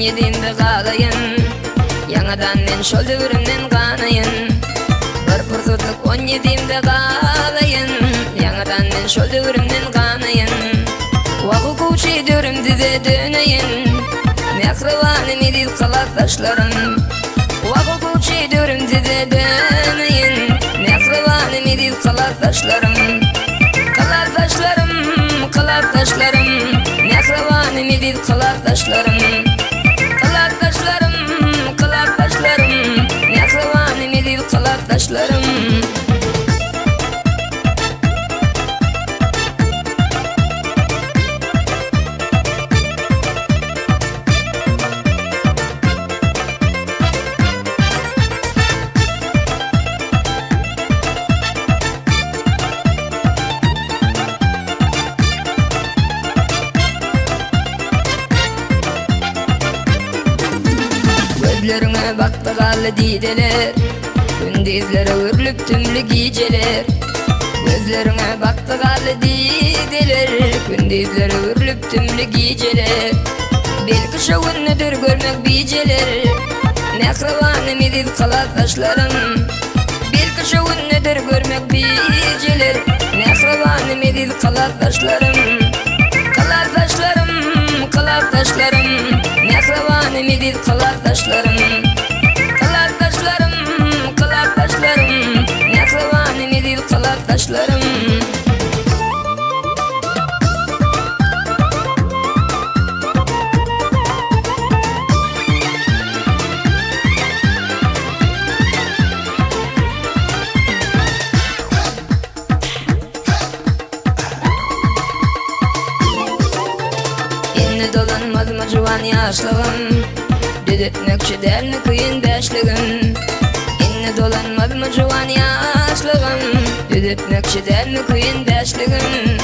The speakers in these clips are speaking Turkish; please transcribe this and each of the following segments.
17'imde kalayın, yanadan men şol dövrümden kanayın. Bir fırsatlık 17'imde kalayın, yanadan men şol dövrümden kanayın. Vakı kuçi dövrümde de döneyin, mehribanım edil kalatdaşlarım. Vakı kuçi dövrümde de döneyin, mehribanım edil kalatdaşlarım. Kalatdaşlarım, kalatdaşlarım, mehribanım edil kalatdaşlarım. Kalatdaşlarım, kalatdaşlarım, mehribanım edil kalatdaşlarım. Gözlerine baktı galı dideler, gündüzlere örülüp tümlü geceler. Gözlerine baktı galı dideler, gündüzlere örülüp tümlü geceler. Belki şovunnedir görmek biceler, mehribanım edil kalatdaşlarım. Belki şovunnedir görmek biceler, mehribanım edil kalatdaşlarım. Kalatdaşlarım, kalatdaşlarım, mehribanım edil kalatdaşlarım. Kalatdaşlarım, kalatdaşlarım, mehribanım edil kalatdaşlarım. Enni dolanmaz mı juwan yaşlığım, düdetmekçi der mi kıyın beşligim. Enni dolanmaz mı juwan yaşlığım, düdetmekçi der mi kıyın beşligim.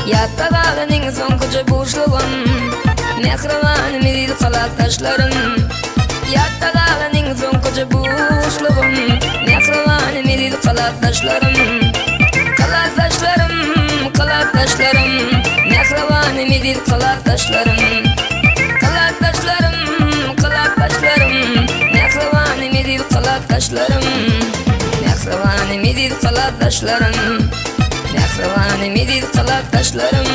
Yatta kalının sonkucu boşluğum, mehribanım edil kalatdaşlarım. Yatta kalının sonkucu boşluğum, mehribanım edil kalatdaşlarım. Kalatdaşlarım, kalatdaşlarım, mehribanım edil kalatdaşlarım. Kalatdaşlarım, kalatdaşlarım, mehribanım edil kalatdaşlarım. Mehribanım edil kalatdaşlarım, mehribanım edil kalatdaşlarım.